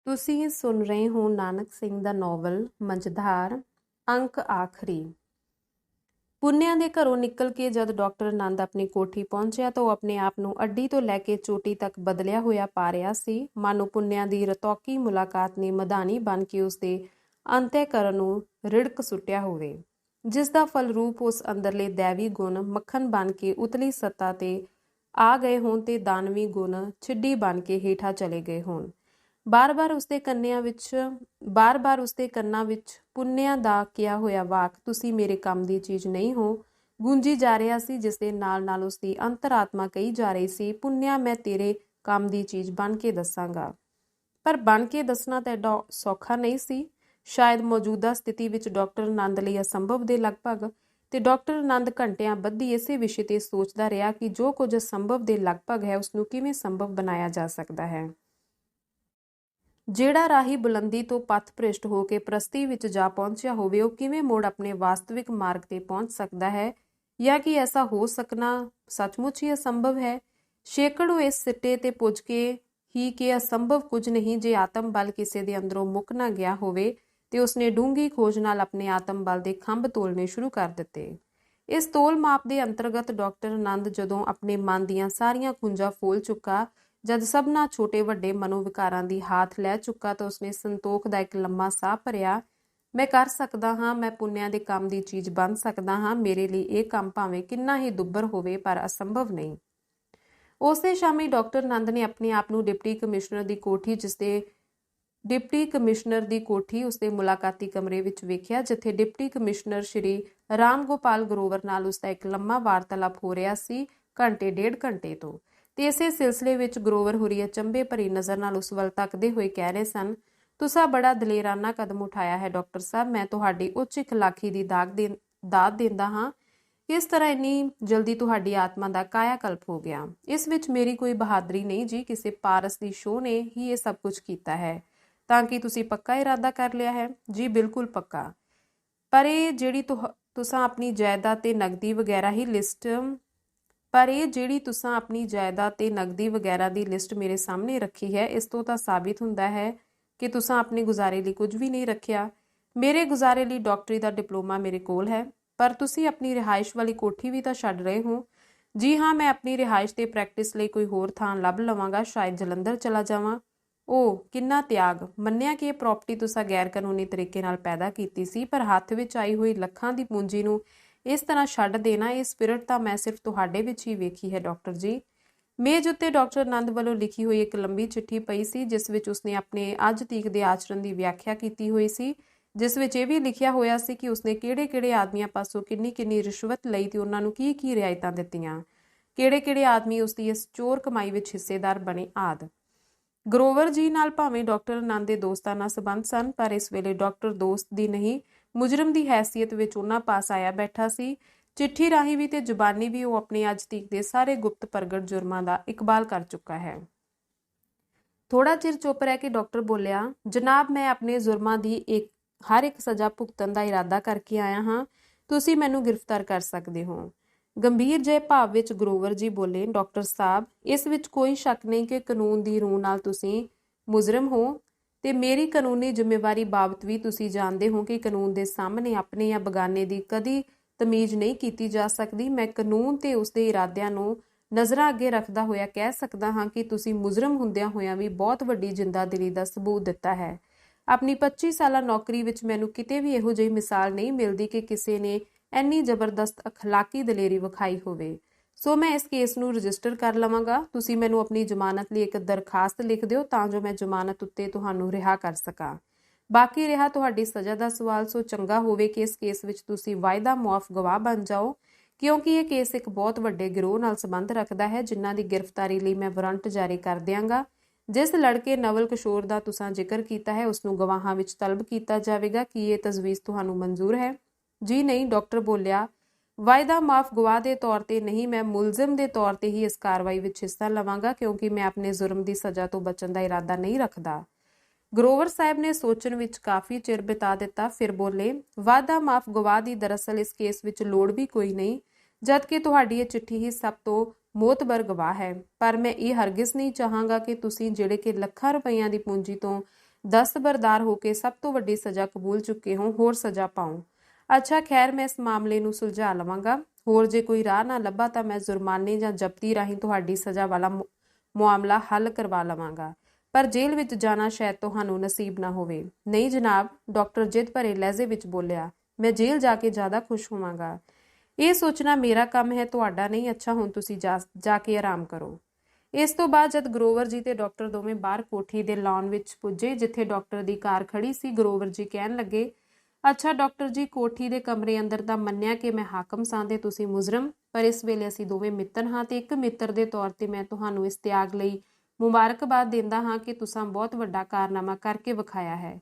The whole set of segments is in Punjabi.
ਤੁਸੀਂ ਸੁਣ ਰਹੇ ਹੋ ਨਾਨਕ ਸਿੰਘ ਦਾ ਨੋਵਲ ਮੰਝਧਾਰ। ਅੰਕ ਆਖਰੀ। ਪੁੰਨਿਆਂ ਦੇ ਘਰੋਂ ਨਿਕਲ ਕੇ ਜਦ ਡਾਕਟਰ ਆਨੰਦ ਆਪਣੀ ਕੋਠੀ ਪਹੁੰਚਿਆ ਤਾਂ ਉਹ ਆਪਣੇ ਆਪ ਨੂੰ ਅੱਡੀ ਤੋਂ ਲੈ ਕੇ ਚੋਟੀ ਤੱਕ ਬਦਲਿਆ ਹੋਇਆ ਪਾ ਰਿਹਾ ਸੀ। ਮਾਨੋ ਪੁੰਨਿਆਂ ਦੀ ਰਤੌਕੀ ਮੁਲਾਕਾਤ ਨੇ ਮਧਾਣੀ ਬਣ ਕੇ ਉਸਦੇ ਅੰਤःਕਰਨ ਨੂੰ ਰਿੜਕ ਸੁੱਟਿਆ ਹੋਵੇ, ਜਿਸ ਦਾ ਫਲ ਰੂਪ ਉਸ ਅੰਦਰਲੇ ਦੈਵੀ ਗੁਣ ਮੱਖਣ ਬਣ ਕੇ ਉਤਲੀ ਸੱਤਾ ਤੇ ਆ ਗਏ ਹੋਣ ਤੇ ਦਾਨਵੀ ਗੁਣ ਛਿੱਡੀ ਬਣ ਕੇ ਹੇਠਾਂ ਚਲੇ ਗਏ ਹੋਣ। ਬਾਰ-ਬਾਰ ਉਸਦੇ ਕੰਨਾਂ ਵਿੱਚ ਪੁੰਨਿਆਂ ਦਾ ਕਿਹਾ ਹੋਇਆ ਵਾਕ ਤੁਸੀਂ ਮੇਰੇ ਕੰਮ ਦੀ ਚੀਜ਼ ਨਹੀਂ ਹੋ ਗੂੰਜੀ ਜਾ ਰਿਹਾ ਸੀ, ਜਿਸ ਦੇ ਨਾਲ-ਨਾਲ ਉਸਦੀ ਅੰਤਰਾਤਮਾ ਕਹੀ ਜਾ ਰਹੀ ਸੀ, ਪੁੰਨਿਆਂ ਮੈਂ ਤੇਰੇ ਕੰਮ ਦੀ ਚੀਜ਼ ਬਣ ਕੇ ਦੱਸਾਂਗਾ। ਪਰ ਬਣ ਕੇ ਦੱਸਣਾ ਤਾਂ ਐਡਾ ਸੌਖਾ ਨਹੀਂ ਸੀ। ਸ਼ਾਇਦ ਮੌਜੂਦਾ ਸਥਿਤੀ ਵਿੱਚ ਡਾਕਟਰ ਆਨੰਦ ਲਈ ਅਸੰਭਵ ਦੇ ਲਗਭਗ, ਤੇ ਡਾਕਟਰ ਆਨੰਦ ਘੰਟਿਆਂ ਬੱਧੀ ਇਸੇ ਵਿਸ਼ੇ ਤੇ ਸੋਚਦਾ ਰਿਹਾ ਕਿ ਜੋ ਕੁਝ ਅਸੰਭਵ ਦੇ ਲਗਭਗ ਹੈ ਉਸਨੂੰ ਕਿਵੇਂ ਸੰਭਵ ਬਣਾਇਆ ਜਾ ਸਕਦਾ ਹੈ। ਜਿਹੜਾ ਰਾਹੀ ਬੁਲੰਦੀ ਤੋਂ ਪਥ ਭ੍ਰਿਸ਼ਟ ਹੋ ਕੇ ਪ੍ਰਸਤੀ ਵਿੱਚ ਜਾ ਪਹੁੰਚਿਆ ਹੋਵੇ ਉਹ ਕਿਵੇਂ ਮੁੜ ਆਪਣੇ ਵਾਸਤਵਿਕ ਮਾਰਗ ਤੇ ਪਹੁੰਚ ਸਕਦਾ ਹੈ, ਜਾਂ ਕਿ ਐਸਾ ਹੋ ਸਕਣਾ ਸੱਚਮੁੱਚ ਹੀ ਅਸੰਭਵ ਹੈ। ਸ਼ੇਕੜੋਂ ਇਸ ਸਿੱਟੇ ਤੇ ਪੁੱਜ ਕੇ ਹੀ ਕਿ ਅਸੰਭਵ ਕੁਝ ਨਹੀਂ ਜੇ ਆਤਮ ਬਲ ਕਿਸੇ ਦੇ ਅੰਦਰੋਂ ਮੁੱਕ ਨਾ ਗਿਆ ਹੋਵੇ, ਤੇ ਉਸਨੇ ਡੂੰਘੀ ਖੋਜ ਨਾਲ ਆਪਣੇ ਆਤਮ ਬਲ ਦੇ ਖੰਭ ਤੋਲਣੇ ਸ਼ੁਰੂ ਕਰ ਦਿੱਤੇ। ਇਸ ਤੋਲ ਮਾਪ ਦੇ ਅੰਤਰਗਤ ਡਾਕਟਰ ਆਨੰਦ ਜਦੋਂ ਆਪਣੇ ਮਨ ਦੀਆਂ ਸਾਰੀਆਂ ਖੁੰਝਾਂ ਫੋਲ ਚੁੱਕਾ, ਜਦ ਸਭਨਾਂ ਛੋਟੇ ਵੱਡੇ ਮਨੋਵਿਕਾਰਾਂ ਦੀ ਹਾਥ ਲੈ ਚੁੱਕਾ, ਤਾਂ ਉਸਨੇ ਸੰਤੋਖ ਦਾ ਇੱਕ ਲੰਮਾ ਸਾਹ ਭਰਿਆ। ਮੈਂ ਕਰ ਸਕਦਾ ਹਾਂ, ਮੈਂ ਪੁੰਨਿਆਂ ਦੇ ਕੰਮ ਦੀ ਚੀਜ਼ ਬਣ ਸਕਦਾ ਹਾਂ। ਮੇਰੇ ਲਈ ਇਹ ਕੰਮ ਭਾਵੇਂ ਕਿੰਨਾ ਹੀ ਦੁੱਭਰ ਹੋਵੇ ਪਰ ਅਸੰਭਵ ਨਹੀਂ। ਉਸੇ ਸ਼ਾਮੀ ਡਾਕਟਰ ਆਨੰਦ ਨੇ ਆਪਣੇ ਆਪ ਨੂੰ ਡਿਪਟੀ ਕਮਿਸ਼ਨਰ ਦੀ ਕੋਠੀ ਉਸਦੇ ਮੁਲਾਕਾਤੀ ਕਮਰੇ ਵਿੱਚ ਵੇਖਿਆ, ਜਿੱਥੇ ਡਿਪਟੀ ਕਮਿਸ਼ਨਰ ਸ਼੍ਰੀ ਰਾਮ ਗੋਪਾਲ ਗਰੋਵਰ ਨਾਲ ਉਸਦਾ ਇੱਕ ਲੰਮਾ ਵਾਰਤਾਲਾਪ ਹੋ ਰਿਹਾ ਸੀ, ਘੰਟੇ ਡੇਢ ਘੰਟੇ ਤੋਂ। ਤੇ ਇਸੇ ਸਿਲਸਿਲੇ ਵਿੱਚ ਗਰੋਵਰ ਹੋਰੀ ਅਚੰਭੇ ਭਰੀ ਨਜ਼ਰ ਨਾਲ ਉਸ ਵੱਲ ਤੱਕਦੇ ਹੋਏ ਕਹਿ ਰਹੇ ਸਨ, ਤੁਸੀਂ ਬੜਾ ਦਲੇਰਾਨਾ ਕਦਮ ਉਠਾਇਆ ਹੈ ਡਾਕਟਰ ਸਾਹਿਬ। ਮੈਂ ਤੁਹਾਡੀ ਉੱਚ ਇਖਲਾਕੀ ਦੀ ਦਾਦ ਦਿੰਦਾ ਹਾਂ। ਕਿਸ ਤਰ੍ਹਾਂ ਇੰਨੀ ਜਲਦੀ ਤੁਹਾਡੀ ਆਤਮਾ ਦਾ ਕਾਇਆ ਕਲਪ ਹੋ ਗਿਆ। ਇਸ ਵਿੱਚ ਮੇਰੀ ਕੋਈ ਬਹਾਦਰੀ ਨਹੀਂ ਜੀ, ਕਿਸੇ ਪਾਰਸ ਦੀ ਸ਼ੋਅ ਨੇ ਹੀ ਇਹ ਸਭ ਕੁਝ ਕੀਤਾ ਹੈ। ਤਾਂ ਕਿ ਤੁਸੀਂ ਪੱਕਾ ਇਰਾਦਾ ਕਰ ਲਿਆ ਹੈ? ਜੀ ਬਿਲਕੁਲ ਪੱਕਾ। ਪਰ ਇਹ ਜਿਹੜੀ ਤੁਸੀਂ ਆਪਣੀ ਜਾਇਦਾਦ ਤੇ ਨਗਦੀ ਵਗੈਰਾ ਦੀ ਲਿਸਟ ਮੇਰੇ ਸਾਹਮਣੇ ਰੱਖੀ ਹੈ, ਇਸ ਤੋਂ ਤਾਂ ਸਾਬਿਤ ਹੁੰਦਾ ਹੈ ਕਿ ਤੁਸੀਂ ਆਪਣੇ ਗੁਜ਼ਾਰੇ ਲਈ ਕੁਝ ਵੀ ਨਹੀਂ ਰੱਖਿਆ। ਮੇਰੇ ਗੁਜ਼ਾਰੇ ਲਈ ਡਾਕਟਰੀ ਦਾ ਡਿਪਲੋਮਾ ਮੇਰੇ ਕੋਲ ਹੈ, ਪਰ ਤੁਸੀਂ ਆਪਣੀ ਰਿਹਾਇਸ਼ ਵਾਲੀ ਕੋਠੀ ਵੀ ਤਾਂ ਛੱਡ ਰਹੇ ਹੋ। ਜੀ ਹਾਂ, ਮੈਂ ਆਪਣੀ ਰਿਹਾਇਸ਼ ਤੇ ਪ੍ਰੈਕਟਿਸ ਲਈ ਕੋਈ ਹੋਰ ਥਾਂ ਲੱਭ ਲਵਾਂਗਾ, ਸ਼ਾਇਦ ਜਲੰਧਰ ਚਲਾ ਜਾਵਾਂ। ਉਹ ਕਿੰਨਾ ਤਿਆਗ! ਮੰਨਿਆ ਕਿ ਇਹ ਪ੍ਰਾਪਰਟੀ ਤੁਸੀਂ ਗੈਰ ਕਾਨੂੰਨੀ ਤਰੀਕੇ ਨਾਲ ਪੈਦਾ ਕੀਤੀ ਸੀ, ਪਰ ਹੱਥ ਵਿੱਚ ਆਈ ਹੋਈ ਲੱਖਾਂ ਦੀ ਪੂੰਜੀ ਨੂੰ ਇਸ ਤਰ੍ਹਾਂ ਛੱਡ ਦੇਣਾ, ਇਹ ਸਪਿਰਿਟ ਤਾਂ ਮੈਂ ਸਿਰਫ ਤੁਹਾਡੇ ਵਿੱਚ ਹੀ ਵੇਖੀ ਹੈ ਡਾਕਟਰ ਜੀ। ਮੇਜ਼ ਉੱਤੇ ਡਾਕਟਰ ਆਨੰਦ ਵੱਲੋਂ ਲਿਖੀ ਹੋਈ ਇੱਕ ਲੰਬੀ ਚਿੱਠੀ ਪਈ ਸੀ, ਜਿਸ ਵਿੱਚ ਉਸਨੇ ਆਪਣੇ ਅੱਜ ਤੀਕ ਦੇ ਆਚਰਣ ਦੀ ਵਿਆਖਿਆ ਕੀਤੀ ਹੋਈ ਸੀ, ਜਿਸ ਵਿੱਚ ਇਹ ਵੀ ਲਿਖਿਆ ਹੋਇਆ ਸੀ ਕਿ ਉਸਨੇ ਕਿਹੜੇ-ਕਿਹੜੇ ਆਦਮੀਆਂ ਪਾਸੋਂ ਕਿੰਨੀ-ਕਿੰਨੀ ਰਿਸ਼ਵਤ ਲਈ ਤੇ ਉਹਨਾਂ ਨੂੰ ਕੀ-ਕੀ ਰਿਆਇਤਾਂ ਦਿੱਤੀਆਂ, ਕਿਹੜੇ-ਕਿਹੜੇ ਆਦਮੀ ਉਸਦੀ ਇਸ ਚੋਰ ਕਮਾਈ ਵਿੱਚ ਹਿੱਸੇਦਾਰ ਬਣੇ ਆਦਿ। ਗਰੋਵਰ ਜੀ ਨਾਲ ਭਾਵੇਂ ਡਾਕਟਰ ਆਨੰਦ ਦੇ ਦੋਸਤਾਨਾ ਸਬੰਧ ਸਨ, ਪਰ ਇਸ ਵੇਲੇ ਡਾਕਟਰ ਦੋਸਤ ਦੀ ਨਹੀਂ, ਮੁਜਰਮ ਦੀ ਹੈਸੀਅਤ ਵਿੱਚ ਉਹਨਾਂ ਪਾਸ ਆਇਆ ਬੈਠਾ ਸੀ। ਚਿੱਠੀ ਰਾਹੀਂ ਵੀ ਤੇ ਜ਼ੁਬਾਨੀ ਵੀ ਉਹ ਆਪਣੇ ਅੱਜ ਤੀਕ ਦੇ ਸਾਰੇ ਗੁਪਤ ਪ੍ਰਗਟ ਜੁਰਮਾਂ ਦਾ ਇਕਬਾਲ ਕਰ ਚੁੱਕਾ ਹੈ। ਥੋੜਾ ਚਿਰ ਚੁੱਪ ਰਹਿ ਕੇ ਡਾਕਟਰ ਬੋਲਿਆ, ਜਨਾਬ ਮੈਂ ਆਪਣੇ ਜੁਰਮਾਂ ਦੀ ਹਰ ਇੱਕ ਸਜ਼ਾ ਭੁਗਤਣ ਦਾ ਇਰਾਦਾ ਕਰਕੇ ਆਇਆ ਹਾਂ। ਤੁਸੀਂ ਮੈਨੂੰ ਗ੍ਰਿਫਤਾਰ ਕਰ ਸਕਦੇ ਹੋ। ਗੰਭੀਰ ਜਿਹੇ ਭਾਵ ਵਿੱਚ ਗਰੋਵਰ ਜੀ ਬੋਲੇ, ਡਾਕਟਰ ਸਾਹਿਬ ਇਸ ਵਿੱਚ ਕੋਈ ਸ਼ੱਕ ਨਹੀਂ ਕਿ ਕਾਨੂੰਨ ਦੀ ਰੂਹ ਨਾਲ ਤੁਸੀਂ ਮੁਜਰਮ ਹੋ, ਤੇ ਮੇਰੀ ਕਾਨੂੰਨੀ ਜ਼ਿੰਮੇਵਾਰੀ ਬਾਬਤ ਵੀ ਤੁਸੀਂ ਜਾਣਦੇ ਹੋ ਕਿ ਕਾਨੂੰਨ ਦੇ ਸਾਹਮਣੇ ਆਪਣੇ ਜਾਂ ਬਗਾਨੇ ਦੀ ਕਦੀ ਤਮੀਜ਼ ਨਹੀਂ ਕੀਤੀ ਜਾ ਸਕਦੀ। ਮੈਂ ਕਾਨੂੰਨ ਤੇ ਉਸਦੇ ਇਰਾਦਿਆਂ ਨੂੰ ਨਜ਼ਰਾਂ ਅੱਗੇ ਰੱਖਦਾ ਹੋਇਆ ਕਹਿ ਸਕਦਾ ਹਾਂ ਕਿ ਤੁਸੀਂ ਮੁਜਰਮ ਹੁੰਦਿਆਂ ਹੋਇਆਂ ਵੀ ਬਹੁਤ ਵੱਡੀ ਜਿੰਦਾਦਿਲੀ ਦਾ ਸਬੂਤ ਦਿੱਤਾ ਹੈ। ਆਪਣੀ 25 ਸਾਲਾ ਨੌਕਰੀ ਵਿੱਚ ਮੈਨੂੰ ਕਿਤੇ ਵੀ ਇਹੋ ਜਿਹੀ ਮਿਸਾਲ ਨਹੀਂ ਮਿਲਦੀ ਕਿ ਕਿਸੇ ਨੇ ਇੰਨੀ ਜ਼ਬਰਦਸਤ ਅਖਲਾਕੀ ਦਲੇਰੀ ਵਿਖਾਈ ਹੋਵੇ। ਸੋ ਮੈਂ ਇਸ ਕੇਸ ਨੂੰ ਰਜਿਸਟਰ ਕਰ ਲਵਾਂਗਾ। ਤੁਸੀਂ ਮੈਨੂੰ ਆਪਣੀ ਜ਼ਮਾਨਤ ਲਈ ਇੱਕ ਦਰਖਾਸਤ ਲਿਖ ਦਿਓ ਤਾਂ ਜੋ ਮੈਂ ਜ਼ਮਾਨਤ ਉੱਤੇ ਤੁਹਾਨੂੰ ਰਿਹਾ ਕਰ ਸਕਾਂ। ਬਾਕੀ ਰਿਹਾ ਤੁਹਾਡੀ ਸਜ਼ਾ ਦਾ ਸਵਾਲ, ਸੋ ਚੰਗਾ ਹੋਵੇ ਕਿ ਇਸ ਕੇਸ ਵਿੱਚ ਤੁਸੀਂ ਵਾਅਦਾ ਮੁਆਫ ਗਵਾਹ ਬਣ ਜਾਓ, ਕਿਉਂਕਿ ਇਹ ਕੇਸ ਇੱਕ ਬਹੁਤ ਵੱਡੇ ਗਿਰੋਹ ਨਾਲ ਸੰਬੰਧ ਰੱਖਦਾ ਹੈ, ਜਿਨ੍ਹਾਂ ਦੀ ਗ੍ਰਿਫਤਾਰੀ ਲਈ ਮੈਂ ਵਾਰੰਟ ਜਾਰੀ ਕਰ ਦਿਆਂਗਾ। ਜਿਸ ਲੜਕੇ ਨਵਲ ਕਿਸ਼ੋਰ ਦਾ ਤੁਸੀਂ ਜ਼ਿਕਰ ਕੀਤਾ ਹੈ ਉਸ ਨੂੰ ਗਵਾਹਾਂ ਵਿੱਚ ਤਲਬ ਕੀਤਾ ਜਾਵੇਗਾ। ਕੀ ਇਹ ਤਜਵੀਜ਼ ਤੁਹਾਨੂੰ ਮਨਜ਼ੂਰ ਹੈ? ਜੀ ਨਹੀਂ, ਡਾਕਟਰ ਬੋਲਿਆ। ਵਾਅਦਾ ਮਾਫ ਗਵਾਹ ਦੇ ਤੌਰ ਤੇ ਨਹੀਂ, ਮੈਂ ਮੁਲਜ਼ਮ ਦੇ ਤੌਰ ਤੇ ਹੀ ਇਸ ਕਾਰਵਾਈ ਵਿੱਚ ਹਿੱਸਾ ਲਵਾਂਗਾ, ਕਿਉਂਕਿ ਮੈਂ ਆਪਣੇ ਜੁਰਮ ਦੀ ਸਜ਼ਾ ਤੋਂ ਬਚਣ ਦਾ ਇਰਾਦਾ ਨਹੀਂ ਰੱਖਦਾ। ਗਰੋਵਰ ਸਾਹਿਬ ਨੇ ਸੋਚਣ ਵਿੱਚ ਕਾਫੀ ਚਿਰ ਬਿਤਾ ਦਿੱਤਾ, ਫਿਰ ਬੋਲੇ, ਵਾਅਦਾ ਮਾਫ ਗਵਾਹ ਦੀ ਦਰਅਸਲ ਇਸ ਕੇਸ ਵਿੱਚ ਲੋੜ ਵੀ ਕੋਈ ਨਹੀਂ, ਜਦਕਿ ਤੁਹਾਡੀ ਇਹ ਚਿੱਠੀ ਹੀ ਸਭ ਤੋਂ ਮੋਤਬਰ ਗਵਾਹ ਹੈ। ਪਰ ਮੈਂ ਇਹ ਹਰਗਿਜ਼ ਨਹੀਂ ਚਾਹਾਂਗਾ ਕਿ ਤੁਸੀਂ ਜਿਹੜੇ ਕਿ ਲੱਖਾਂ ਰੁਪਈਆਂ ਦੀ ਪੂੰਜੀ ਤੋਂ ਦਸਤਬਰਦਾਰ ਹੋ ਕੇ ਸਭ ਤੋਂ ਵੱਡੀ ਸਜ਼ਾ ਕਬੂਲ ਚੁੱਕੇ ਹੋ, ਹੋਰ ਸਜ਼ਾ ਪਾਓ। ਅੱਛਾ ਖੈਰ, ਮੈਂ ਇਸ ਮਾਮਲੇ ਨੂੰ ਸੁਲਝਾ ਲਵਾਂਗਾ। ਹੋਰ ਜੇ ਕੋਈ ਰਾਹ ਨਾ ਲੱਭਾ ਤਾਂ ਮੈਂ ਜੁਰਮਾਨੇ ਜਾਂ ਜ਼ਬਤੀ ਰਾਹੀਂ ਤੁਹਾਡੀ ਸਜ਼ਾ ਵਾਲਾ ਮੁਆਮਲਾ ਹੱਲ ਕਰਵਾ ਲਵਾਂਗਾ, ਪਰ ਜੇਲ੍ਹ ਵਿੱਚ ਜਾਣਾ ਸ਼ਾਇਦ ਤੁਹਾਨੂੰ ਨਸੀਬ ਨਾ ਹੋਵੇ। ਨਹੀਂ ਜਨਾਬ, ਡਾਕਟਰ ਜਿੱਦ ਭਰੇ ਲਹਿਜੇ ਵਿੱਚ ਬੋਲਿਆ, ਮੈਂ ਜੇਲ੍ਹ ਜਾ ਕੇ ਜ਼ਿਆਦਾ ਖੁਸ਼ ਹੋਵਾਂਗਾ। ਇਹ ਸੋਚਣਾ ਮੇਰਾ ਕੰਮ ਹੈ, ਤੁਹਾਡਾ ਨਹੀਂ। ਅੱਛਾ ਹੁਣ ਤੁਸੀਂ ਜਾ ਕੇ ਆਰਾਮ ਕਰੋ। ਇਸ ਤੋਂ ਬਾਅਦ ਜਦ ਗਰੋਵਰ ਜੀ ਤੇ ਡਾਕਟਰ ਦੋਵੇਂ ਬਾਹਰ ਕੋਠੀ ਦੇ ਲਾਨ ਵਿੱਚ ਪੁੱਜੇ ਜਿੱਥੇ ਡਾਕਟਰ ਦੀ ਕਾਰ ਖੜੀ ਸੀ, ਗਰੋਵਰ ਜੀ ਕਹਿਣ ਲੱਗੇ, ਅੱਛਾ ਡਾਕਟਰ ਜੀ, ਕੋਠੀ ਦੇ ਕਮਰੇ ਅੰਦਰ ਤਾਂ ਮੰਨਿਆ ਕਿ ਮੈਂ ਹਾਕਮ ਸਾਂ ਤੇ ਤੁਸੀਂ ਮੁਜਰਮ, ਪਰ ਇਸ ਵੇਲੇ ਅਸੀਂ ਦੋਵੇਂ ਮਿੱਤਰ ਹਾਂ ਤੇ ਇੱਕ ਮਿੱਤਰ ਦੇ ਤੌਰ ਤੇ ਮੈਂ ਤੁਹਾਨੂੰ ਇਸ ਤਿਆਗ ਲਈ ਮੁਬਾਰਕਬਾਦ ਦਿੰਦਾ ਹਾਂ ਕਿ ਤੁਸੀਂ ਬਹੁਤ ਵੱਡਾ ਕਾਰਨਾਮਾ ਕਰਕੇ ਵਿਖਾਇਆ ਹੈ।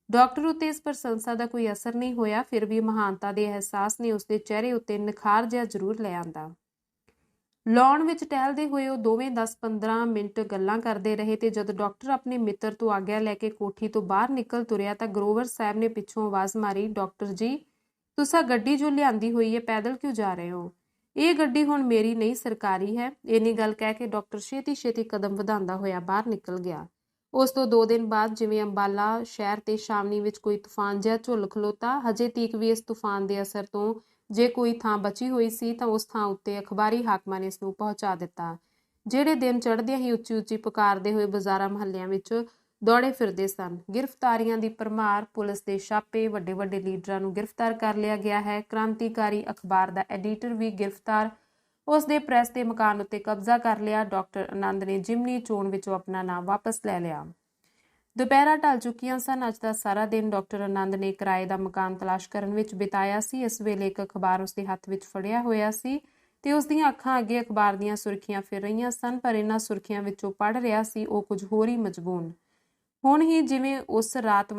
ਡਾਕਟਰ ਉੱਤੇ ਇਸ ਪ੍ਰਸ਼ੰਸਾ ਦਾ ਕੋਈ ਅਸਰ ਨਹੀਂ ਹੋਇਆ, ਫਿਰ ਵੀ ਮਹਾਨਤਾ ਦੇ ਅਹਿਸਾਸ ਨੇ ਉਸਦੇ ਚਿਹਰੇ ਉੱਤੇ ਨਿਖਾਰ ਜਿਹਾ ਜ਼ਰੂਰ ਲੈ ਆਂਦਾ। ਲਾਉਣ ਵਿੱਚ ਟਹਿਲਦੇ ਹੋਏ ਉਹ ਦੋਵੇਂ 10-15 ਮਿੰਟ ਗੱਲਾਂ ਕਰਦੇ ਰਹੇ ਤੇ ਜਦ ਡਾਕਟਰ ਆਪਣੇ ਮਿੱਤਰ ਤੋਂ ਆਗਿਆ ਲੈ ਕੇ ਕੋਠੀ ਤੋਂ ਬਾਹਰ ਨਿਕਲ ਤੁਰਿਆ ਤਾਂ ਗਰੋਵਰ ਸਾਹਿਬ ਨੇ ਪਿੱਛੋਂ ਆਵਾਜ਼ ਮਾਰੀ, ਡਾਕਟਰ ਜੀ, ਤੁਸੀਂ ਗੱਡੀ ਜੋ ਲਿਆਂਦੀ ਹੋਈ ਹੈ ਪੈਦਲ ਕਿਉਂ ਜਾ ਰਹੇ ਹੋ? ਇਹ ਗੱਡੀ ਹੁਣ ਮੇਰੀ ਨਹੀਂ, ਸਰਕਾਰੀ ਹੈ। ਇੰਨੀ ਗੱਲ ਕਹਿ ਕੇ ਡਾਕਟਰ ਛੇਤੀ ਕਦਮ ਵਧਾਉਂਦਾ ਹੋਇਆ ਬਾਹਰ ਨਿਕਲ ਗਿਆ। ਉਸ ਤੋਂ 2 ਦਿਨ ਬਾਅਦ ਜਿਵੇਂ ਅੰਬਾਲਾ ਸ਼ਹਿਰ ਤੇ ਛਾਵਣੀ ਵਿੱਚ ਕੋਈ ਤੂਫਾਨ ਜਿਹਾ ਝੁੱਲ ਖਲੋਤਾ, ਹਜੇ ਤੀਕ ਵੀ ਇਸ ਤੂਫਾਨ ਦੇ ਅਸਰ ਤੋਂ ਜੇ ਕੋਈ ਥਾਂ ਬਚੀ ਹੋਈ ਸੀ ਤਾਂ ਉਸ ਥਾਂ ਉੱਤੇ ਅਖਬਾਰੀ ਹਾਕਮਾਂ ਨੇ ਇਸ ਨੂੰ ਪਹੁੰਚਾ ਦਿੱਤਾ, ਜਿਹੜੇ ਦਿਨ ਚੜ੍ਹਦਿਆਂ ਹੀ ਉੱਚੀ ਪੁਕਾਰਦੇ ਹੋਏ ਬਾਜ਼ਾਰਾਂ ਮਹੱਲਿਆਂ ਵਿੱਚ ਦੌੜੇ ਫਿਰਦੇ ਸਨ। ਗ੍ਰਿਫਤਾਰੀਆਂ ਦੀ ਭਰਮਾਰ, ਪੁਲਿਸ ਦੇ ਛਾਪੇ, ਵੱਡੇ ਲੀਡਰਾਂ ਨੂੰ ਗ੍ਰਿਫਤਾਰ ਕਰ ਲਿਆ ਗਿਆ ਹੈ। ਕ੍ਰਾਂਤੀਕਾਰੀ ਅਖਬਾਰ ਦਾ ਐਡੀਟਰ ਵੀ ਗ੍ਰਿਫਤਾਰ, ਉਸ ਦੇ ਪ੍ਰੈਸ ਦੇ ਮਕਾਨ ਉੱਤੇ ਕਬਜ਼ਾ ਕਰ ਲਿਆ। ਡਾਕਟਰ ਆਨੰਦ ਨੇ ਜਿਮਨੀ ਚੋਣ ਵਿੱਚੋਂ ਆਪਣਾ ਨਾਮ ਵਾਪਸ ਲੈ ਲਿਆ। ਦੁਪਹਿਰਾਂ ਢਲ ਚੁੱਕੀਆਂ ਸਨ। ਅੱਜ ਦਾ ਸਾਰਾ ਦਿਨ ਡਾਕਟਰ ਆਨੰਦ ਨੇ ਕਿਰਾਏ ਦਾ ਮਕਾਨ ਤਲਾਸ਼ ਕਰਨ ਵਿੱਚ ਬਿਤਾਇਆ ਸੀ। ਇਸ ਵੇਲੇ ਇੱਕ ਅਖਬਾਰ ਉਸਦੇ ਹੱਥ ਵਿੱਚ ਫੜਿਆ ਹੋਇਆ ਸੀ ਤੇ ਉਸ ਦੀਆਂ ਅੱਖਾਂ ਅੱਗੇ ਅਖਬਾਰ ਦੀਆਂ ਸੁਰਖੀਆਂ ਫਿਰ ਰਹੀਆਂ ਸਨ, ਪਰ ਇਹਨਾਂ ਸੁਰਖੀਆਂ ਵਿੱਚੋਂ ਪੜ੍ਹ ਰਿਹਾ ਸੀ ਉਹ ਕੁਝ ਹੋਰ ਹੀ ਮਜ਼ਬੂਨ। ਹੁਣ ਹੀ ਜਿਵੇਂ ਉਸ ਰਾਤ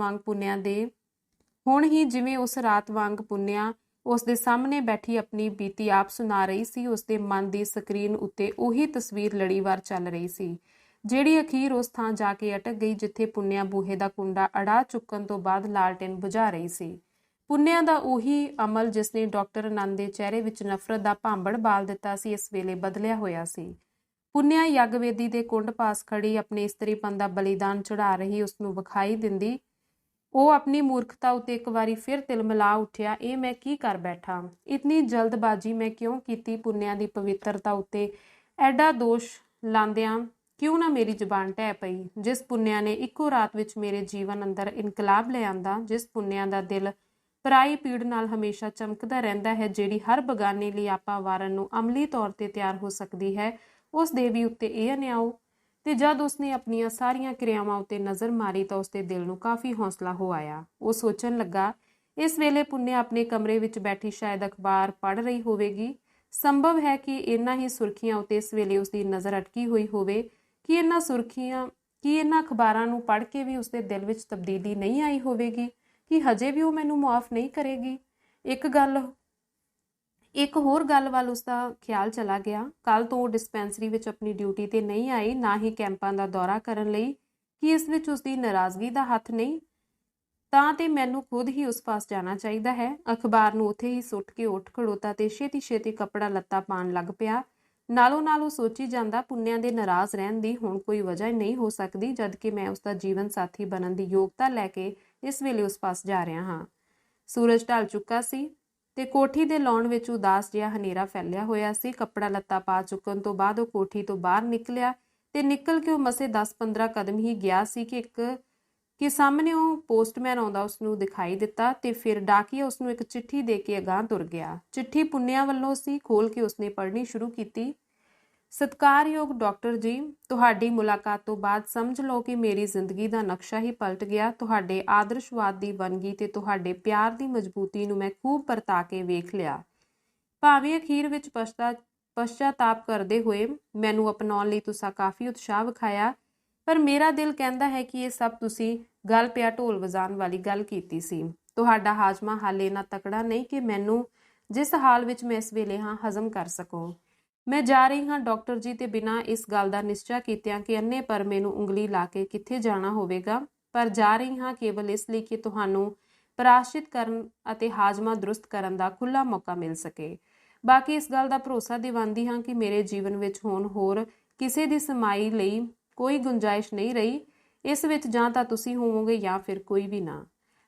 ਵਾਂਗ ਪੁੰਨਿਆ ਉਸ ਦੇ ਸਾਹਮਣੇ ਬੈਠੀ ਆਪਣੀ ਬੀਤੀ ਆਪ ਸੁਣਾ ਰਹੀ ਸੀ। ਉਸ ਦੇ ਮਨ ਦੀ ਸਕਰੀਨ ਉੱਤੇ ਉਹੀ ਤਸਵੀਰ ਲੜੀਵਾਰ ਚੱਲ ਰਹੀ ਸੀ, ਜਿਹੜੀ ਅਖੀਰ ਉਸ ਥਾਂ ਜਾ ਕੇ ਅਟਕ ਗਈ ਜਿੱਥੇ ਪੁੰਨਿਆ ਬੂਹੇ ਦਾ ਕੁੰਡਾ ਅੜਾ ਚੁੱਕਣ ਤੋਂ ਬਾਅਦ ਲਾਲਟੇਨ ਬੁਝਾ ਰਹੀ ਸੀ। ਪੁੰਨਿਆ ਦਾ ਉਹੀ ਅਮਲ ਜਿਸਨੇ ਡਾਕਟਰ ਆਨੰਦ ਦੇ ਚਿਹਰੇ ਵਿੱਚ ਨਫ਼ਰਤ ਦਾ ਭਾਂਬੜ ਬਾਲ ਦਿੱਤਾ ਸੀ, ਇਸ ਵੇਲੇ ਬਦਲਿਆ ਹੋਇਆ ਸੀ। ਪੁੰਨਿਆ ਯੱਗ-ਵੇਦੀ ਦੇ ਕੁੰਡ ਪਾਸ ਖੜੀ ਆਪਣੇ ਇਸਤਰੀਪਨ ਦਾ ਬਲੀਦਾਨ ਚੜਾ ਰਹੀ ਉਸਨੂੰ ਵਿਖਾਈ ਦਿੰਦੀ। ਉਹ ਆਪਣੀ ਮੂਰਖਤਾ ਉੱਤੇ ਇੱਕ ਵਾਰੀ ਫਿਰ ਤਿਲਮਿਲਾ ਉੱਠਿਆ, ਇਹ ਮੈਂ ਕੀ ਕਰ ਬੈਠਾ? ਇਤਨੀ ਜਲਦਬਾਜ਼ੀ ਮੈਂ ਕਿਉਂ ਕੀਤੀ? ਪੁੰਨਿਆ ਦੀ ਪਵਿੱਤਰਤਾ ਉੱਤੇ ਐਡਾ ਦੋਸ਼ ਲਾਂਦਿਆਂ ਕਿਉਂ ਨਾ ਮੇਰੀ ਜ਼ੁਬਾਨ ਢਹਿ ਪਈ? ਜਿਸ ਪੁੰਨਿਆ ਨੇ ਇੱਕੋ ਰਾਤ ਵਿੱਚ ਮੇਰੇ ਜੀਵਨ ਅੰਦਰ ਇਨਕਲਾਬ ਲਿਆਂਦਾ, ਜਿਸ ਪੁੰਨਿਆ ਦਾ ਦਿਲ ਪਰਾਈ ਪੀੜ ਨਾਲ ਹਮੇਸ਼ਾ ਚਮਕਦਾ ਰਹਿੰਦਾ ਹੈ, ਜਿਹੜੀ ਹਰ ਬਗਾਨੇ ਲਈ ਆਪਾ ਵਾਰਨ ਨੂੰ ਅਮਲੀ ਤੌਰ ਤੇ ਤਿਆਰ ਹੋ ਸਕਦੀ ਹੈ, ਉਸ ਦੇਵੀ ਉੱਤੇ ਇਹ ਅਨਿਆਓ? ਤੇ ਜਦ ਉਸਨੇ ਆਪਣੀਆਂ ਸਾਰੀਆਂ ਕਿਰਿਆਵਾਂ ਉੱਤੇ ਨਜ਼ਰ ਮਾਰੀ ਤਾਂ ਉਸਦੇ ਦਿਲ ਨੂੰ ਕਾਫੀ ਹੌਸਲਾ ਹੋ ਆਇਆ। ਉਹ ਸੋਚਣ ਲੱਗਾ, ਇਸ ਵੇਲੇ ਪੁੰਨਿਆ ਆਪਣੇ ਕਮਰੇ ਵਿੱਚ ਬੈਠੀ ਸ਼ਾਇਦ ਅਖਬਾਰ ਪੜ੍ਹ ਰਹੀ ਹੋਵੇਗੀ। ਸੰਭਵ ਹੈ ਕਿ ਇਹਨਾਂ ਹੀ ਸੁਰਖੀਆਂ ਉੱਤੇ ਇਸ ਵੇਲੇ ਉਸਦੀ ਨਜ਼ਰ ਅਟਕੀ ਹੋਈ ਹੋਵੇ। ਕਿ ਇਹਨਾਂ ਅਖਬਾਰਾਂ ਨੂੰ ਪੜ੍ਹ ਕੇ ਵੀ ਉਸਦੇ ਦਿਲ ਵਿੱਚ ਤਬਦੀਲੀ ਨਹੀਂ ਆਈ ਹੋਵੇਗੀ? ਕਿ ਹਜੇ ਵੀ ਉਹ ਮੈਨੂੰ ਮੁਆਫ ਨਹੀਂ ਕਰੇਗੀ? ਇੱਕ ਹੋਰ ਗੱਲ ਵੱਲ ਉਸਦਾ ਖਿਆਲ ਚਲਾ ਗਿਆ। ਕੱਲ ਤੋਂ ਉਹ ਡਿਸਪੈਂਸਰੀ ਵਿੱਚ ਆਪਣੀ ਡਿਊਟੀ ਤੇ ਨਹੀਂ ਆਈ, ਨਾ ਹੀ ਕੈਂਪਾਂ ਦਾ ਦੌਰਾ ਕਰਨ ਲਈ। ਕਿ ਇਸ ਵਿੱਚ ਉਸਦੀ ਨਾਰਾਜ਼ਗੀ ਦਾ ਹੱਥ ਨਹੀਂ? ਤਾਂ ਤੇ ਮੈਨੂੰ ਖੁਦ ਹੀ ਉਸ ਪਾਸ ਜਾਣਾ ਚਾਹੀਦਾ ਹੈ। ਅਖਬਾਰ ਨੂੰ ਉੱਥੇ ਹੀ ਸੁੱਟ ਕੇ ਉੱਠ ਖੜੋਤਾ ਤੇ ਛੇਤੀ ਕੱਪੜਾ ਲੱਤਾ ਪਾਣ ਲੱਗ ਪਿਆ। ਨਾਲੋਂ ਨਾਲ ਉਹ ਸੋਚੀ ਜਾਂਦਾ, ਪੁੰਨਿਆ ਦੇ ਨਾਰਾਜ਼ ਰਹਿਣ ਦੀ ਹੁਣ ਕੋਈ ਵਜ੍ਹਾ ਨਹੀਂ ਹੋ ਸਕਦੀ, ਜਦ ਕਿ ਮੈਂ ਉਸਦਾ ਜੀਵਨ ਸਾਥੀ ਬਣਨ ਦੀ ਯੋਗਤਾ ਲੈ ਕੇ ਇਸ ਵੇਲੇ ਉਸ ਪਾਸ ਜਾ ਰਿਹਾ ਹਾਂ। ਸੂਰਜ ਢਲ ਚੁੱਕਾ ਸੀ ਤੇ ਕੋਠੀ ਦੇ ਲਾਉਣ ਵਿੱਚ ਉਦਾਸ ਜਿਹਾ ਹਨੇਰਾ ਫੈਲਿਆ ਹੋਇਆ ਸੀ। ਕੱਪੜਾ ਲੱਤਾ ਪਾ ਚੁੱਕਣ ਤੋਂ ਬਾਅਦ ਉਹ ਕੋਠੀ ਤੋਂ ਬਾਹਰ ਨਿਕਲਿਆ ਤੇ ਨਿਕਲ ਕੇ ਉਹ ਮਸੇ 10-15 ਕਦਮ ਹੀ ਗਿਆ ਸੀ ਕਿ ਸਾਹਮਣੇ ਉਹ ਪੋਸਟਮੈਨ ਆਉਂਦਾ ਉਸਨੂੰ ਦਿਖਾਈ ਦਿੱਤਾ ਤੇ ਫਿਰ ਡਾਕੀਆ ਉਸਨੂੰ ਇੱਕ ਚਿੱਠੀ ਦੇ ਕੇ ਅਗਾਂਹ ਤੁਰ ਗਿਆ। ਚਿੱਠੀ ਪੁੰਨਿਆ ਵੱਲੋਂ ਸੀ। ਖੋਲ ਕੇ ਉਸਨੇ ਪੜ੍ਹਨੀ ਸ਼ੁਰੂ ਕੀਤੀ। ਸਤਿਕਾਰਯੋਗ ਡਾਕਟਰ ਜੀ, ਤੁਹਾਡੀ ਮੁਲਾਕਾਤ ਤੋਂ ਬਾਅਦ ਸਮਝ ਲਓ ਕਿ ਮੇਰੀ ਜ਼ਿੰਦਗੀ ਦਾ ਨਕਸ਼ਾ ਹੀ ਪਲਟ ਗਿਆ। ਤੁਹਾਡੇ ਆਦਰਸ਼ਵਾਦ ਦੀ ਵੰਨਗੀ ਤੇ ਤੁਹਾਡੇ ਪਿਆਰ ਦੀ ਮਜ਼ਬੂਤੀ ਨੂੰ ਮੈਂ ਖੂਬ ਪਰਤਾ ਕੇ ਵੇਖ ਲਿਆ। ਭਾਵੇਂ ਅਖੀਰ ਵਿੱਚ ਪਛਤਾਪ ਕਰਦੇ ਹੋਏ ਮੈਨੂੰ ਅਪਣਾਉਣ ਲਈ ਤੁਸੀਂ ਕਾਫੀ ਉਤਸ਼ਾਹ ਵਿਖਾਇਆ, ਪਰ ਮੇਰਾ ਦਿਲ ਕਹਿੰਦਾ ਹੈ ਕਿ ਇਹ ਸਭ ਤੁਸੀਂ ਗੱਲ ਪਿਆ ਢੋਲ ਵਜਾਉਣ ਵਾਲੀ ਗੱਲ ਕੀਤੀ ਸੀ। ਤੁਹਾਡਾ ਹਾਜ਼ਮਾ ਹਾਲੇ ਇੰਨਾ ਤਕੜਾ ਨਹੀਂ ਕਿ ਮੈਨੂੰ ਜਿਸ ਹਾਲ ਵਿੱਚ ਮੈਂ ਇਸ ਵੇਲੇ ਹਾਂ ਹਜ਼ਮ ਕਰ ਸਕੋ। ਮੈਂ ਜਾ ਰਹੀ ਹਾਂ ਡਾਕਟਰ ਜੀ, ਤੇ ਬਿਨਾਂ ਇਸ ਗੱਲ ਦਾ ਨਿਸ਼ਚਾ ਕੀਤਿਆਂ ਕਿ ਅੰਨੇ ਪਰ ਮੈਨੂੰ ਉਂਗਲੀ ਲਾ ਕੇ ਕਿੱਥੇ ਜਾਣਾ ਹੋਵੇਗਾ, ਪਰ ਜਾ ਰਹੀ ਹਾਂ ਕੇਵਲ ਇਸ ਲਈ ਕਿ ਤੁਹਾਨੂੰ ਪ੍ਰਾਸ਼ਚਿਤ ਕਰਨ ਅਤੇ ਹਾਜ਼ਮਾ ਦਰੁਸਤ ਕਰਨ ਦਾ ਖੁੱਲ੍ਹਾ ਮੌਕਾ ਮਿਲ ਸਕੇ। ਬਾਕੀ ਇਸ ਗੱਲ ਦਾ ਭਰੋਸਾ ਦਿਵਾਉਂਦੀ ਹਾਂ ਕਿ ਮੇਰੇ ਜੀਵਨ ਵਿੱਚ ਹੁਣ ਹੋਰ ਕਿਸੇ ਦੀ ਸਮਾਈ ਲਈ ਕੋਈ ਗੁੰਜਾਇਸ਼ ਨਹੀਂ ਰਹੀ। ਇਸ ਵਿੱਚ ਜਾਂ ਤਾਂ ਤੁਸੀਂ ਹੋਵੋਗੇ ਜਾਂ ਫਿਰ ਕੋਈ ਵੀ ਨਾ।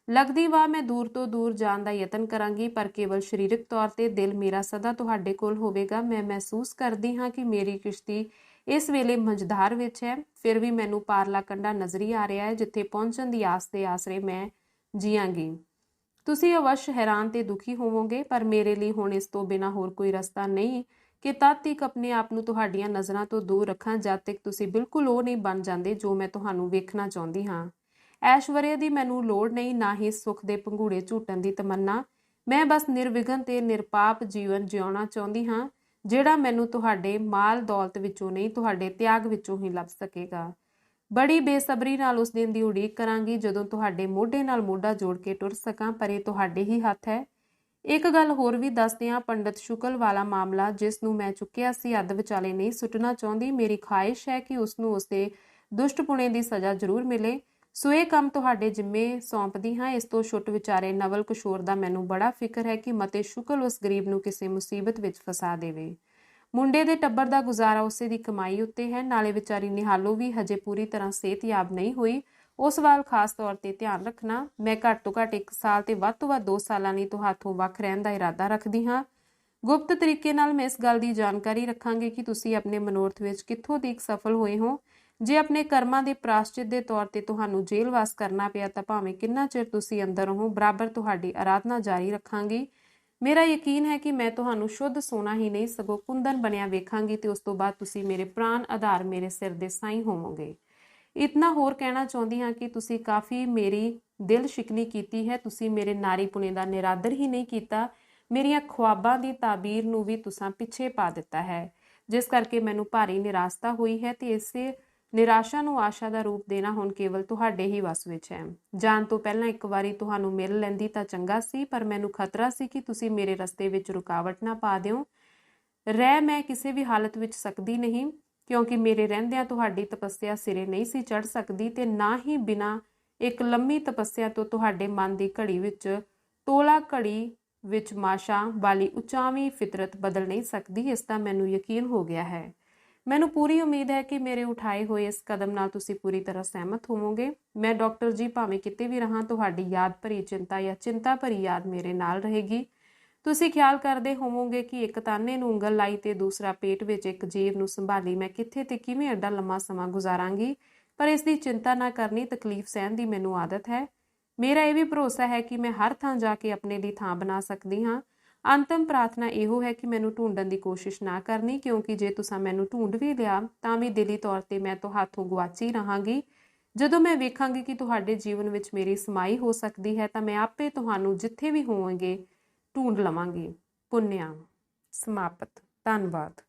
ਲੱਗਦੀ ਵਾਹ ਮੈਂ ਦੂਰ ਤੋਂ ਦੂਰ ਜਾਣ ਦਾ ਯਤਨ ਕਰਾਂਗੀ, ਪਰ ਕੇਵਲ ਸਰੀਰਕ ਤੌਰ ਤੇ ਦਿਲ ਮੇਰਾ ਸਦਾ ਤੁਹਾਡੇ ਕੋਲ ਹੋਵੇਗਾ। ਮੈਂ ਮਹਿਸੂਸ ਕਰਦੀ ਹਾਂ ਕਿ ਮੇਰੀ ਕਿਸ਼ਤੀ ਇਸ ਵੇਲੇ ਮੰਝਧਾਰ ਵਿੱਚ ਹੈ, ਫਿਰ ਵੀ ਮੈਨੂੰ ਪਾਰਲਾ ਕੰਢਾ ਨਜ਼ਰੀ ਆ ਰਿਹਾ ਹੈ ਜਿੱਥੇ ਪਹੁੰਚਣ ਦੀ ਆਸ ਦੇ ਆਸਰੇ ਮੈਂ ਜੀਆਂਗੀ। ਤੁਸੀਂ ਅਵਸ਼ ਹੈਰਾਨ ਤੇ ਦੁਖੀ ਹੋਵੋਗੇ, ਪਰ ਮੇਰੇ ਲਈ ਹੁਣ ਇਸ ਤੋਂ ਬਿਨਾਂ ਹੋਰ ਕੋਈ ਰਸਤਾ ਨਹੀਂ ਕਿ ਤਦ ਤੱਕ ਆਪਣੇ ਆਪ ਨੂੰ ਤੁਹਾਡੀਆਂ ਨਜ਼ਰਾਂ ਤੋਂ ਦੂਰ ਰੱਖਾਂ ਜਦ ਤੱਕ ਤੁਸੀਂ ਬਿਲਕੁਲ ਉਹ ਨਹੀਂ ਬਣ ਜਾਂਦੇ ਜੋ ਮੈਂ ਤੁਹਾਨੂੰ ਵੇਖਣਾ ਚਾਹੁੰਦੀ ਹਾਂ। ਐਸ਼ਵਰਯ ਦੀ ਮੈਨੂੰ ਲੋੜ ਨਹੀਂ, ਨਾ ਹੀ ਸੁੱਖ ਦੇ ਪੰਘੂੜੇ ਝੂਟਣ ਦੀ ਤਮੰਨਾ। ਮੈਂ ਬਸ ਨਿਰਵਿਘਨ ਤੇ ਨਿਰਪਾਪ ਜੀਵਨ ਜਿਉਣਾ ਚਾਹੁੰਦੀ ਹਾਂ, ਜਿਹੜਾ ਮੈਨੂੰ ਤੁਹਾਡੇ ਮਾਲ ਦੌਲਤ ਵਿੱਚੋਂ ਨਹੀਂ, ਤੁਹਾਡੇ ਤਿਆਗ ਵਿੱਚੋਂ ਹੀ ਲੱਭ ਸਕੇਗਾ। ਬੜੀ ਬੇਸਬਰੀ ਨਾਲ ਉਸ ਦਿਨ ਦੀ ਉਡੀਕ ਕਰਾਂਗੀ ਜਦੋਂ ਤੁਹਾਡੇ ਮੋਢੇ ਨਾਲ ਮੋਢਾ ਜੋੜ ਕੇ ਟੁਰ ਸਕਾਂ, ਪਰ ਇਹ ਤੁਹਾਡੇ ਹੀ ਹੱਥ ਹੈ। ਇੱਕ ਗੱਲ ਹੋਰ ਵੀ ਦੱਸਦੇ ਹਾਂ, ਪੰਡਤ ਸ਼ੁਕਲ ਵਾਲਾ ਮਾਮਲਾ ਜਿਸ ਨੂੰ ਮੈਂ ਚੁੱਕਿਆ ਸੀ ਅੱਧ ਵਿਚਾਲੇ ਨਹੀਂ ਸੁੱਟਣਾ ਚਾਹੁੰਦੀ। ਮੇਰੀ ਖਾਹਿਸ਼ ਹੈ ਕਿ ਉਸ ਨੂੰ ਉਸਦੇ ਦੁਸ਼ਟਪੁਣੇ ਦੀ ਸਜ਼ਾ ਜ਼ਰੂਰ ਮਿਲੇ, ਸੋ ਇਹ ਕੰਮ ਤੁਹਾਡੇ ਜਿੰਮੇ ਸੌਂਪਦੀ ਹਾਂ। ਇਸ ਤੋਂ ਛੁੱਟ ਵਿਚਾਰੇ ਨਵਲ ਕਿਸ਼ੋਰ ਦਾ ਮੈਨੂੰ ਬੜਾ ਫਿਕਰ ਹੈ ਕਿ ਮਤੇ ਸ਼ੁਕਲ ਉਸ ਗਰੀਬ ਨੂੰ ਕਿਸੇ ਮੁਸੀਬਤ ਵਿੱਚ ਫਸਾ ਦੇਵੇ। ਮੁੰਡੇ ਦੇ ਟੱਬਰ ਦਾ ਗੁਜ਼ਾਰਾ ਉਸੇ ਦੀ ਕਮਾਈ ਉੱਤੇ ਹੈ, ਨਾਲੇ ਵਿਚਾਰੀ ਨਿਹਾਲੋ ਵੀ ਹਜੇ ਪੂਰੀ ਤਰ੍ਹਾਂ ਸਿਹਤਯਾਬ ਨਹੀਂ ਹੋਈ। ਉਸ ਵੱਲ ਖਾਸ ਤੌਰ ਤੇ ਧਿਆਨ ਰੱਖਣਾ। ਮੈਂ ਘੱਟ ਤੋਂ ਘੱਟ 1 ਸਾਲ ਤੇ ਵੱਧ ਤੋਂ ਵੱਧ 2 ਸਾਲਾਂ ਲਈ ਤੁਹਾਥੋਂ ਵੱਖ ਰਹਿਣ ਦਾ ਇਰਾਦਾ ਰੱਖਦੀ ਹਾਂ। ਗੁਪਤ ਤਰੀਕੇ ਨਾਲ ਮੈਂ ਇਸ ਗੱਲ ਦੀ ਜਾਣਕਾਰੀ ਰੱਖਾਂਗੀ ਕਿ ਤੁਸੀਂ ਆਪਣੇ ਮਨੋਰਥ ਵਿੱਚ ਕਿੱਥੋਂ ਤੀਕ ਸਫਲ ਹੋਏ ਹੋ। ਜੇ ਆਪਣੇ ਕਰਮਾਂ ਦੇ ਪ੍ਰਾਸ਼ਚਿਤ ਦੇ ਤੌਰ ਤੇ ਤੁਹਾਨੂੰ ਜੇਲ੍ਹਵਾਸ ਕਰਨਾ ਪਿਆ ਤਾਂ ਭਾਵੇਂ ਕਿੰਨਾ ਚਿਰ ਤੁਸੀਂ ਅੰਦਰ ਰਹੋ, ਬਰਾਬਰ ਤੁਹਾਡੀ ਆਰਾਧਨਾ ਜਾਰੀ ਰੱਖਾਂਗੀ। ਮੇਰਾ ਯਕੀਨ ਹੈ ਕਿ ਮੈਂ ਤੁਹਾਨੂੰ ਸ਼ੁੱਧ ਸੋਨਾ ਹੀ ਨਹੀਂ ਸਗੋਂ ਕੁੰਦਨ ਬਣਿਆ ਵੇਖਾਂਗੀ ਤੇ ਉਸ ਤੋਂ ਬਾਅਦ ਤੁਸੀਂ ਮੇਰੇ ਪ੍ਰਾਣ ਆਧਾਰ, ਮੇਰੇ ਸਿਰ ਦੇ ਸਾਈਂ ਹੋਵੋਗੇ। ਇਤਨਾ ਹੋਰ ਕਹਿਣਾ ਚਾਹੁੰਦੀ ਹਾਂ ਕਿ ਤੁਸੀਂ ਕਾਫੀ ਮੇਰੀ ਦਿਲ ਸ਼ਿਕਨੀ ਕੀਤੀ ਹੈ। ਤੁਸੀਂ ਮੇਰੇ ਨਾਰੀ ਪੁਣੇ ਦਾ ਨਿਰਾਦਰ ਹੀ ਨਹੀਂ ਕੀਤਾ, ਮੇਰੀਆਂ ਖੁਆਬਾਂ ਦੀ ਤਾਬੀਰ ਨੂੰ ਵੀ ਤੁਸੀਂ ਪਿੱਛੇ ਪਾ ਦਿੱਤਾ ਹੈ, ਜਿਸ ਕਰਕੇ ਮੈਨੂੰ ਭਾਰੀ ਨਿਰਾਸ਼ਤਾ ਹੋਈ ਹੈ ਤੇ ਇਸੇ ਨਿਰਾਸ਼ਾ ਨੂੰ ਆਸ਼ਾ ਦਾ ਰੂਪ ਦੇਣਾ ਹੁਣ ਕੇਵਲ ਤੁਹਾਡੇ ਹੀ ਵੱਸ ਵਿੱਚ ਹੈ। ਜਾਣ ਤੋਂ ਪਹਿਲਾਂ ਇੱਕ ਵਾਰੀ ਤੁਹਾਨੂੰ ਮਿਲ ਲੈਂਦੀ ਤਾਂ ਚੰਗਾ ਸੀ, ਪਰ ਮੈਨੂੰ ਖਤਰਾ ਸੀ ਕਿ ਤੁਸੀਂ ਮੇਰੇ ਰਸਤੇ ਵਿੱਚ ਰੁਕਾਵਟ ਨਾ ਪਾ ਦਿਓ। ਰਹਿ ਮੈਂ ਕਿਸੇ ਵੀ ਹਾਲਤ ਵਿੱਚ ਸਕਦੀ ਨਹੀਂ, ਕਿਉਂਕਿ ਮੇਰੇ ਰਹਿੰਦਿਆਂ ਤੁਹਾਡੀ ਤਪੱਸਿਆ ਸਿਰੇ ਨਹੀਂ ਸੀ ਚੜ੍ਹ ਸਕਦੀ ਤੇ ਨਾ ਹੀ ਬਿਨਾਂ ਇੱਕ ਲੰਮੀ ਤਪੱਸਿਆ ਤੋਂ ਤੁਹਾਡੇ ਮਨ ਦੀ ਘੜੀ ਵਿੱਚ ਤੋਲਾ ਘੜੀ ਵਿੱਚ ਮਾਸ਼ਾ ਵਾਲੀ ਉਚਾਵੀਂ ਫਿਤਰਤ ਬਦਲ ਨਹੀਂ ਸਕਦੀ। ਇਸ ਦਾ ਮੈਨੂੰ ਯਕੀਨ ਹੋ ਗਿਆ ਹੈ। ਮੈਨੂੰ ਪੂਰੀ ਉਮੀਦ ਹੈ ਕਿ ਮੇਰੇ ਉਠਾਏ ਹੋਏ ਇਸ ਕਦਮ ਨਾਲ ਤੁਸੀਂ ਪੂਰੀ ਤਰ੍ਹਾਂ ਸਹਿਮਤ ਹੋਵੋਗੇ। ਮੈਂ ਡਾਕਟਰ ਜੀ ਭਾਵੇਂ ਕਿਤੇ ਵੀ ਰਹਾਂ, ਤੁਹਾਡੀ ਯਾਦ ਭਰੀ ਚਿੰਤਾ ਜਾਂ ਚਿੰਤਾ ਭਰੀ ਯਾਦ ਮੇਰੇ ਨਾਲ ਰਹੇਗੀ। ਤੁਸੀਂ ਖਿਆਲ ਕਰਦੇ ਹੋਵੋਗੇ ਕਿ ਇੱਕ ਤਾਨੇ ਨੂੰ ਉਂਗਲ ਲਾਈ ਤੇ ਦੂਸਰਾ ਪੇਟ ਵਿੱਚ ਇੱਕ ਜੀਵ ਨੂੰ ਸੰਭਾਲੀ ਮੈਂ ਕਿੱਥੇ ਤੇ ਕਿਵੇਂ ਐਡਾ ਲੰਮਾ ਸਮਾਂ ਗੁਜ਼ਾਰਾਂਗੀ, ਪਰ ਇਸ ਦੀ ਚਿੰਤਾ ਨਾ ਕਰਨੀ, ਤਕਲੀਫ ਸਹਿਣ ਦੀ ਮੈਨੂੰ ਆਦਤ ਹੈ। ਮੇਰਾ ਇਹ ਵੀ ਭਰੋਸਾ ਹੈ ਕਿ ਮੈਂ ਹਰ ਥਾਂ ਜਾ ਕੇ ਆਪਣੇ ਲਈ ਥਾਂ ਬਣਾ ਸਕਦੀ ਹਾਂ। ਅੰਤਮ ਪ੍ਰਾਰਥਨਾ ਇਹੋ ਹੈ ਕਿ ਮੈਨੂੰ ਢੂੰਡਣ ਦੀ ਕੋਸ਼ਿਸ਼ ਨਾ ਕਰਨੀ, ਕਿਉਂਕਿ ਜੇ ਤੁਸੀਂ ਮੈਨੂੰ ਢੂੰਡ ਵੀ ਲਿਆ ਤਾਂ ਵੀ ਦਿਲੀ ਤੌਰ ਤੇ ਮੈਂ ਤੁਹਾਥੋਂ ਗੁਆਚੀ ਰਹਾਂਗੀ। ਜਦੋਂ ਮੈਂ ਵੇਖਾਂਗੀ ਕਿ ਤੁਹਾਡੇ ਜੀਵਨ ਵਿੱਚ ਮੇਰੀ ਸਮਾਈ ਹੋ ਸਕਦੀ ਹੈ ਤਾਂ ਮੈਂ ਆਪੇ ਤੁਹਾਨੂੰ ਜਿੱਥੇ ਵੀ ਹੋਵਾਂਗੇ ਢੂੰਡ ਲਵਾਂਗੀ। ਪੁੰਨਿਆ। ਸਮਾਪਤ। ਧੰਨਵਾਦ।